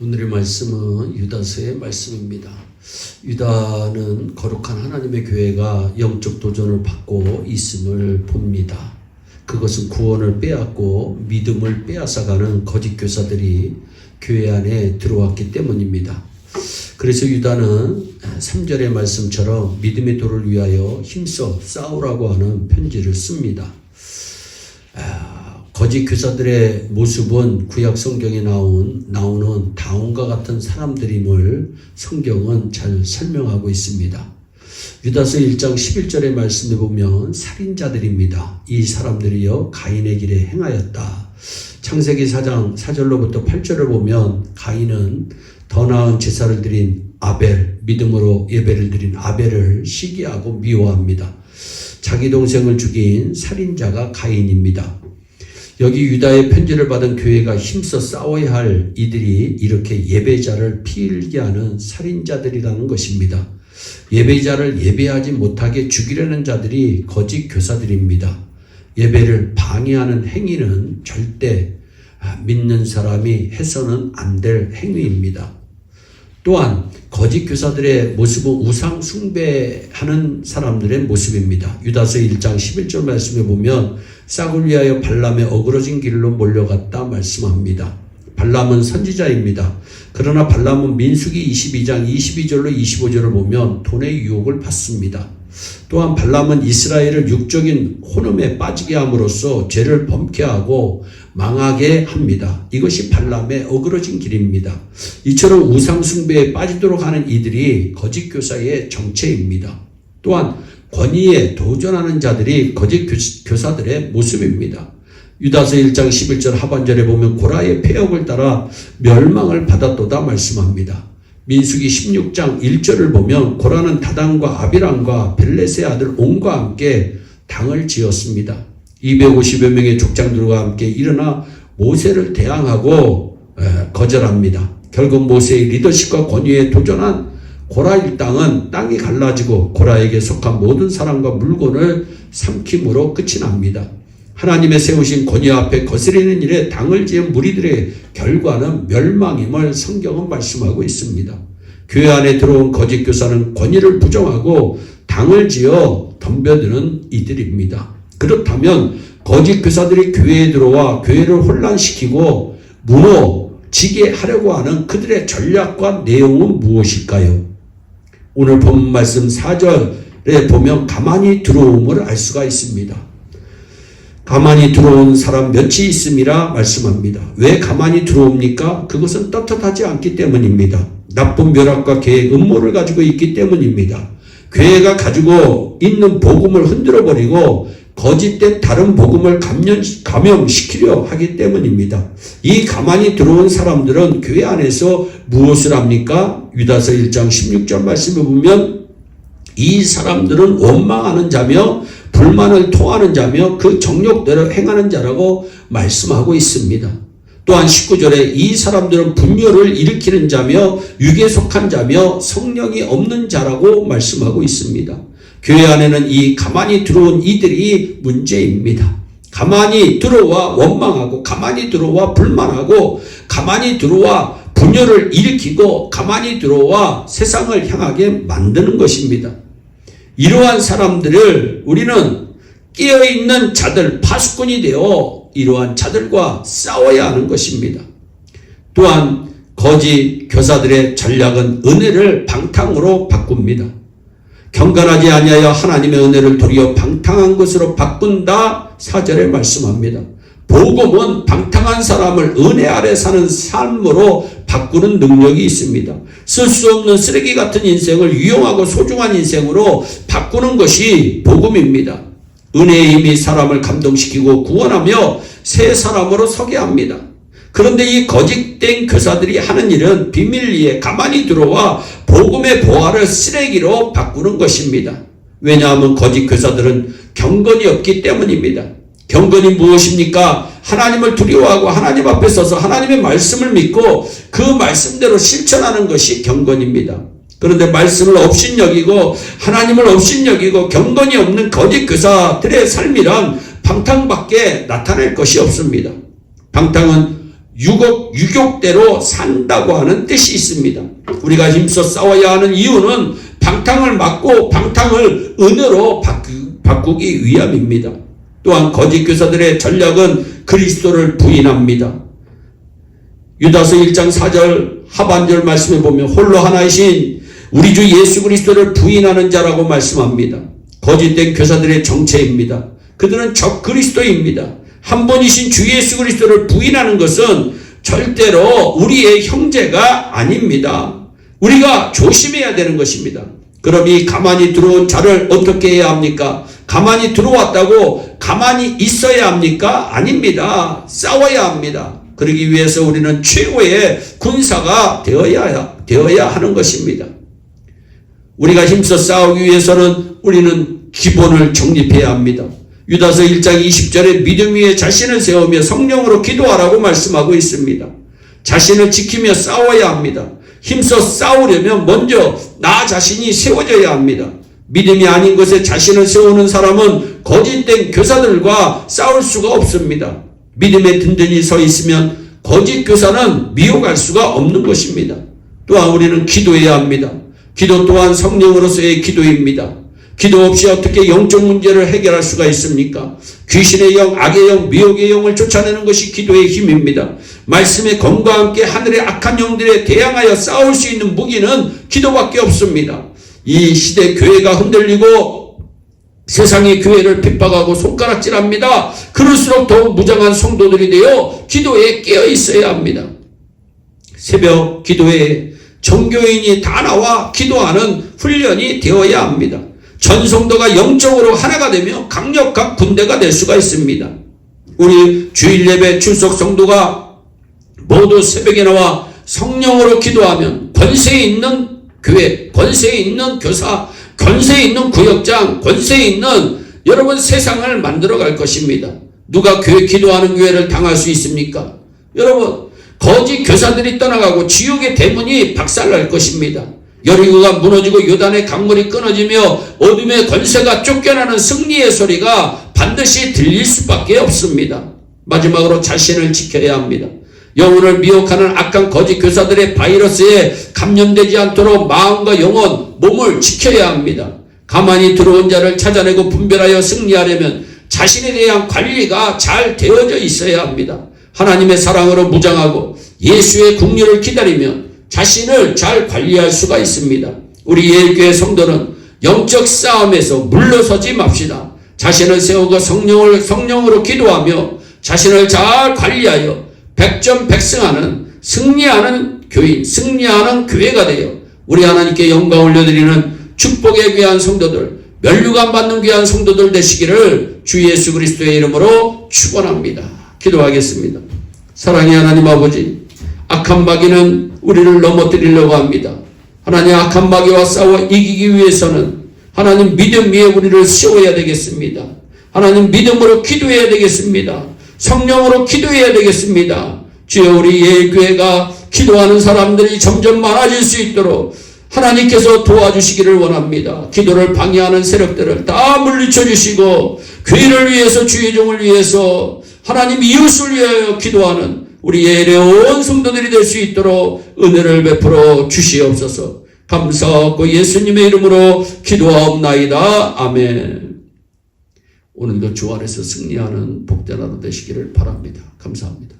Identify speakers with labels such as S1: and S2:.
S1: 오늘의 말씀은 유다서의 말씀입니다. 유다는 거룩한 하나님의 교회가 영적 도전을 받고 있음을 봅니다. 그것은 구원을 빼앗고 믿음을 빼앗아가는 거짓 교사들이 교회 안에 들어왔기 때문입니다. 그래서 유다는 3절의 말씀처럼 믿음의 도를 위하여 힘써 싸우라고 하는 편지를 씁니다. 거짓 교사들의 모습은 구약 성경에 나오는 다온과 같은 사람들임을 성경은 잘 설명하고 있습니다. 유다서 1장 11절의 말씀에 보면 살인자들입니다. 이 사람들이여 가인의 길에 행하였다. 창세기 4장 4절로부터 8절을 보면 가인은 더 나은 제사를 드린 아벨, 믿음으로 예배를 드린 아벨을 시기하고 미워합니다. 자기 동생을 죽인 살인자가 가인입니다. 여기 유다의 편지를 받은 교회가 힘써 싸워야 할 이들이 이렇게 예배자를 피일게 하는 살인자들이라는 것입니다. 예배자를 예배하지 못하게 죽이려는 자들이 거짓 교사들입니다. 예배를 방해하는 행위는 절대 믿는 사람이 해서는 안 될 행위입니다. 또한 거짓 교사들의 모습은 우상 숭배하는 사람들의 모습입니다. 유다서 1장 11절 말씀에 보면 싹을 위하여 발람의 어그러진 길로 몰려갔다 말씀합니다. 발람은 선지자입니다. 그러나 발람은 민수기 22장 22절로 25절을 보면 돈의 유혹을 받습니다. 또한 발람은 이스라엘을 육적인 혼음에 빠지게 함으로써 죄를 범케 하고 망하게 합니다. 이것이 발람의 어그러진 길입니다. 이처럼 우상 숭배에 빠지도록 하는 이들이 거짓 교사의 정체입니다. 또한 권위에 도전하는 자들이 거짓 교사들의 모습입니다. 유다서 1장 11절 하반절에 보면 고라의 폐역을 따라 멸망을 받았도다 말씀합니다. 민수기 16장 1절을 보면 고라는 다단과 아비람과 벨렛의 아들 온과 함께 당을 지었습니다. 250여 명의 족장들과 함께 일어나 모세를 대항하고 거절합니다. 결국 모세의 리더십과 권위에 도전한 고라 일당은 땅이 갈라지고 고라에게 속한 모든 사람과 물건을 삼킴으로 끝이 납니다. 하나님의 세우신 권위 앞에 거스리는 일에 당을 지은 무리들의 결과는 멸망임을 성경은 말씀하고 있습니다. 교회 안에 들어온 거짓 교사는 권위를 부정하고 당을 지어 덤벼드는 이들입니다. 그렇다면 거짓 교사들이 교회에 들어와 교회를 혼란시키고 무너지게 하려고 하는 그들의 전략과 내용은 무엇일까요? 오늘 본 말씀 4절에 보면 가만히 들어옴을 알 수가 있습니다. 가만히 들어온 사람 몇이 있음이라 말씀합니다. 왜 가만히 들어옵니까? 그것은 떳떳하지 않기 때문입니다. 나쁜 멸학과 계획, 음모를 가지고 있기 때문입니다. 교회가 가지고 있는 복음을 흔들어버리고 거짓된 다른 복음을 감염시키려 하기 때문입니다. 이 가만히 들어온 사람들은 교회 안에서 무엇을 합니까? 유다서 1장 16절 말씀을 보면 이 사람들은 원망하는 자며 불만을 토하는 자며 그 정욕대로 행하는 자라고 말씀하고 있습니다. 또한 19절에 이 사람들은 분열을 일으키는 자며 육에 속한 자며 성령이 없는 자라고 말씀하고 있습니다. 교회 안에는 이 가만히 들어온 이들이 문제입니다. 가만히 들어와 원망하고 가만히 들어와 불만하고 가만히 들어와 분열을 일으키고 가만히 들어와 세상을 향하게 만드는 것입니다. 이러한 사람들을 우리는 깨어있는 자들, 파수꾼이 되어 이러한 자들과 싸워야 하는 것입니다. 또한 거짓 교사들의 전략은 은혜를 방탕으로 바꿉니다. 경건하지 아니하여 하나님의 은혜를 도리어 방탕한 것으로 바꾼다 4절에 말씀합니다. 복음은 방탕한 사람을 은혜 아래 사는 삶으로 바꾸는 능력이 있습니다. 쓸 수 없는 쓰레기 같은 인생을 유용하고 소중한 인생으로 바꾸는 것이 복음입니다. 은혜의 힘이 사람을 감동시키고 구원하며 새 사람으로 서게 합니다. 그런데 이 거짓된 교사들이 하는 일은 비밀리에 가만히 들어와 복음의 보화를 쓰레기로 바꾸는 것입니다. 왜냐하면 거짓 교사들은 경건이 없기 때문입니다. 경건이 무엇입니까? 하나님을 두려워하고 하나님 앞에 서서 하나님의 말씀을 믿고 그 말씀대로 실천하는 것이 경건입니다. 그런데 말씀을 업신여기고 하나님을 업신여기고 경건이 없는 거짓 교사들의 삶이란 방탕밖에 나타낼 것이 없습니다. 방탕은 유격대로 산다고 하는 뜻이 있습니다. 우리가 힘써 싸워야 하는 이유는 방탕을 막고 방탕을 은혜로 바꾸기 위함입니다. 또한 거짓 교사들의 전략은 그리스도를 부인합니다. 유다서 1장 4절 하반절 말씀에 보면 홀로 하나이신 우리 주 예수 그리스도를 부인하는 자라고 말씀합니다. 거짓된 교사들의 정체입니다. 그들은 적 그리스도입니다. 한 분이신 주 예수 그리스도를 부인하는 것은 절대로 우리의 형제가 아닙니다. 우리가 조심해야 되는 것입니다. 그럼 이 가만히 들어온 자를 어떻게 해야 합니까? 가만히 들어왔다고 가만히 있어야 합니까? 아닙니다. 싸워야 합니다. 그러기 위해서 우리는 최고의 군사가 되어야 하는 것입니다. 우리가 힘써 싸우기 위해서는 우리는 기본을 정립해야 합니다. 유다서 1장 20절에 믿음 위에 자신을 세우며 성령으로 기도하라고 말씀하고 있습니다. 자신을 지키며 싸워야 합니다. 힘써 싸우려면 먼저 나 자신이 세워져야 합니다. 믿음이 아닌 것에 자신을 세우는 사람은 거짓된 교사들과 싸울 수가 없습니다. 믿음에 든든히 서 있으면 거짓 교사는 미혹할 수가 없는 것입니다. 또한 우리는 기도해야 합니다. 기도 또한 성령으로서의 기도입니다. 기도 없이 어떻게 영적 문제를 해결할 수가 있습니까? 귀신의 영, 악의 영, 미혹의 영을 쫓아내는 것이 기도의 힘입니다. 말씀의 검과 함께 하늘의 악한 영들에 대항하여 싸울 수 있는 무기는 기도밖에 없습니다. 이 시대 교회가 흔들리고 세상이 교회를 핍박하고 손가락질합니다. 그럴수록 더욱 무장한 성도들이 되어 기도에 깨어 있어야 합니다. 새벽 기도에 정교인이 다 나와 기도하는 훈련이 되어야 합니다. 전 성도가 영적으로 하나가 되며 강력한 군대가 될 수가 있습니다. 우리 주일 예배 출석 성도가 모두 새벽에 나와 성령으로 기도하면 권세 있는 교회, 권세 있는 교사, 권세 있는 구역장, 권세 있는 여러분 세상을 만들어 갈 것입니다. 누가 기도하는 교회를 당할 수 있습니까? 여러분 거짓 교사들이 떠나가고 지옥의 대문이 박살날 것입니다. 여리고가 무너지고 요단의 강물이 끊어지며 어둠의 권세가 쫓겨나는 승리의 소리가 반드시 들릴 수밖에 없습니다. 마지막으로 자신을 지켜야 합니다. 영혼을 미혹하는 악한 거짓 교사들의 바이러스에 감염되지 않도록 마음과 영혼, 몸을 지켜야 합니다. 가만히 들어온 자를 찾아내고 분별하여 승리하려면 자신에 대한 관리가 잘 되어져 있어야 합니다. 하나님의 사랑으로 무장하고 예수의 국리를 기다리면 자신을 잘 관리할 수가 있습니다. 우리 예일교회 성도는 영적 싸움에서 물러서지 맙시다. 자신을 세우고 성령으로 기도하며 자신을 잘 관리하여 백전백승하는 승리하는 교인, 승리하는 교회가 되어 우리 하나님께 영광 올려드리는 축복의 귀한 성도들, 면류관 받는 귀한 성도들 되시기를 주 예수 그리스도의 이름으로 축원합니다. 기도하겠습니다. 사랑의 하나님 아버지, 악한 마귀는 우리를 넘어뜨리려고 합니다. 하나님 악한 마귀와 싸워 이기기 위해서는 하나님 믿음 위에 우리를 세워야 되겠습니다. 하나님 믿음으로 기도해야 되겠습니다. 성령으로 기도해야 되겠습니다. 주여 우리 예일교회가 기도하는 사람들이 점점 많아질 수 있도록 하나님께서 도와주시기를 원합니다. 기도를 방해하는 세력들을 다 물리쳐 주시고 교회를 위해서 주의 종을 위해서 하나님 이웃을 위하여 기도하는 우리 예일의 온 성도들이 될 수 있도록 은혜를 베풀어 주시옵소서. 감사하고 예수님의 이름으로 기도하옵나이다. 아멘. 오늘도 주 안에서 승리하는 복된 하루 되시기를 바랍니다. 감사합니다.